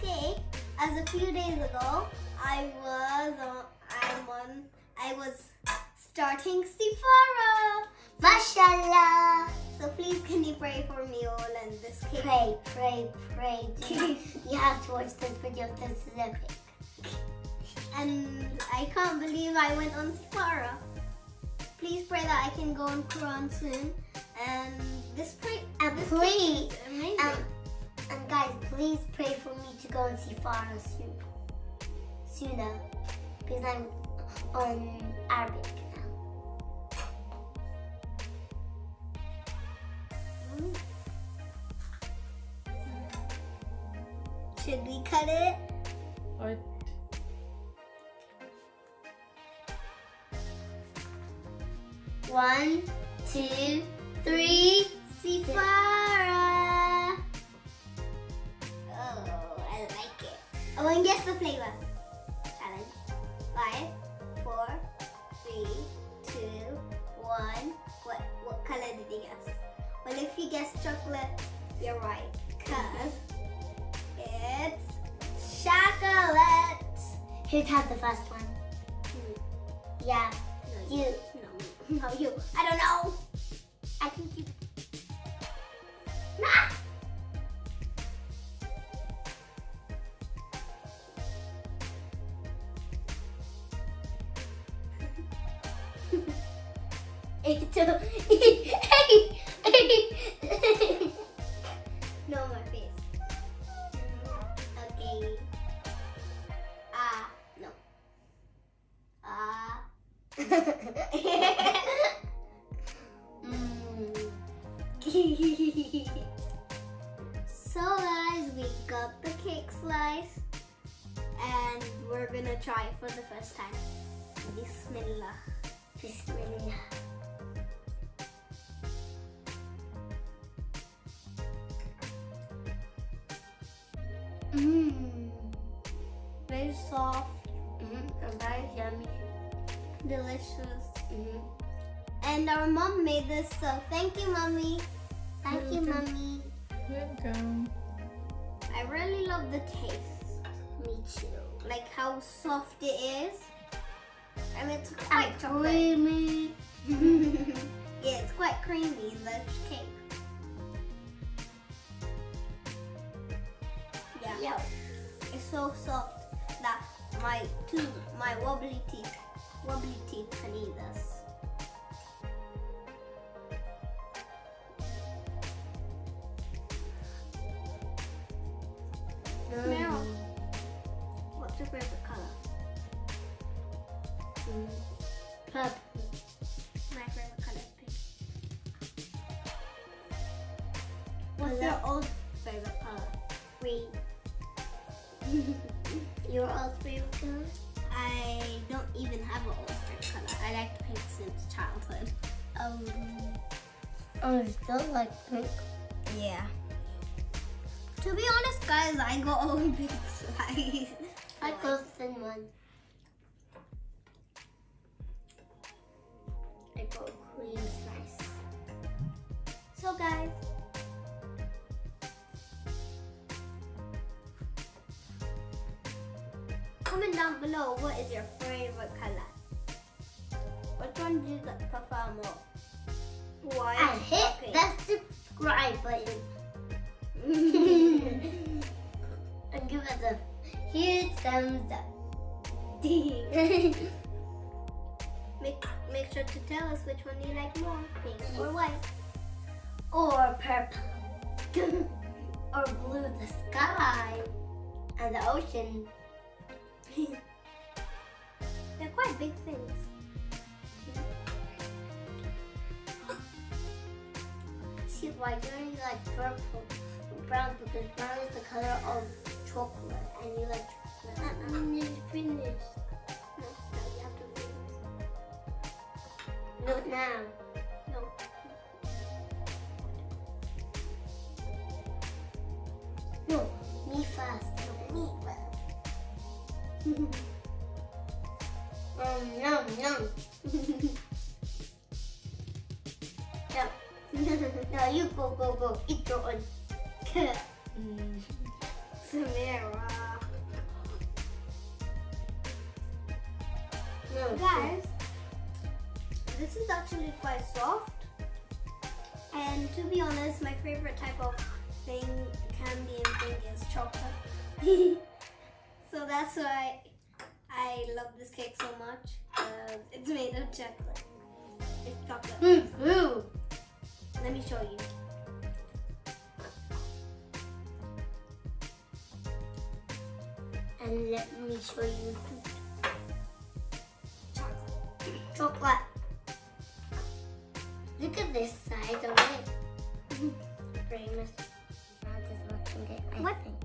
cake, as a few days ago, I was starting sefa. Mashallah. So please can you pray for me all and this cake? Pray. You have to watch this video. This is epic. And I can't believe I went on sefa. Please pray that I can go on Quran soon. And this cake is amazing. And guys, please pray for me to go on sefa sooner, because I'm on Arabic now. Should we cut it? What? One, 2, 3. Sephora. Oh, I like it. Oh, and guess the flavor. Challenge. 5, 4, 3, 2, 1. What color did you guess? Well, if you guessed chocolate, you're right, because it's chocolate. Who'd have the first one? Yeah, you. No, you. I don't know. I think you. Nah. No, my face. Okay. No. So guys, we got the cake slice and we're gonna try it for the first time. Bismillah. Bismillah. Very soft, And very yummy. delicious. And our mom made this, so thank you, mommy. Thank you, mommy. Welcome. I really love the taste. Me too. Like how soft it is. I mean, it's quite chocolate. Creamy. Yeah, it's quite creamy, the cake. Yeah. Yo. It's so soft that my wobbly teeth can eat this. Smell. What's your favorite color? Purple. My favorite color is pink. What's your old favorite color? Green. Your old favorite color? I don't even have an old favorite color. I liked pink since childhood. I still like pink. Yeah. To be honest, guys, I got a big slice. I got a thin one. I got a cream slice. So, guys, comment down below what is your favorite color. Which one do you prefer more? White And or hit pink? that subscribe button. And give us a huge thumbs up. Make sure to tell us which one you like more, pink or white. Or purple. Or blue, the sky. And the ocean. They're quite big things. See, why don't you like purple or brown? Because brown is the color of chocolate. And you like chocolate. And you finish. No, you have to finish. No, now. No. No, me first. No, me first. Yum, yum. No, you go. Eat your own. Samira. No, Guys, this is actually quite soft. And to be honest, my favorite type of thing, candy and thing is chocolate. So that's why I love this cake so much. It's made of chocolate. It's chocolate. Ooh. Let me show you. And let me show you Chocolate. Look at this side of it. Famous man is watching it, I What? think.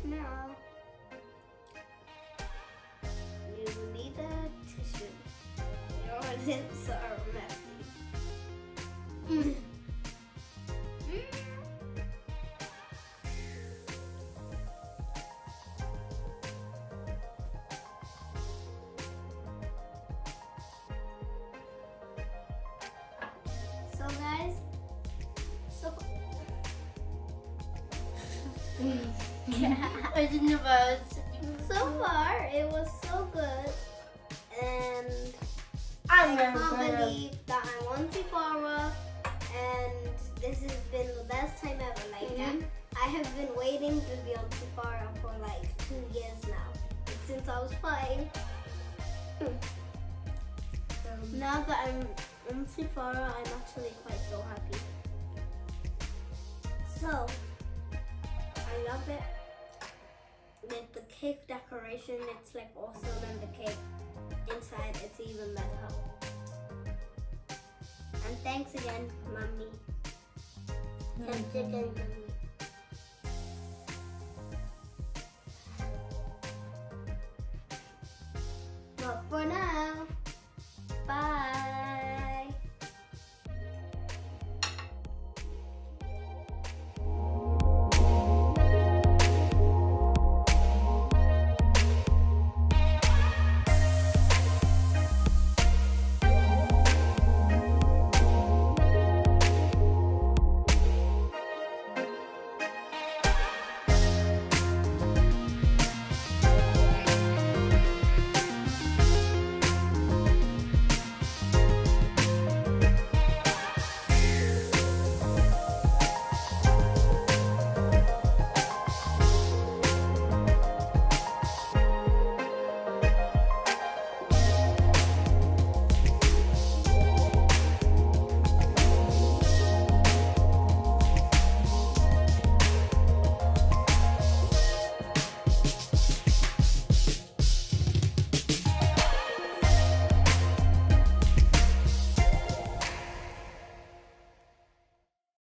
Smell. You need a tissue. Your lips are messy. So guys, I didn't know about so far it was so good, and I'm I can't believe that I'm on Sephora, and this has been the best time ever. Like I have been waiting to be on Sephora for like 2 years now, since I was 5. Now that I'm on Sephora, I'm actually quite so happy. So I love it. With the cake decoration, it's like awesome, and the cake inside, it's even better. And thanks again, Mommy. Thanks again, Mommy.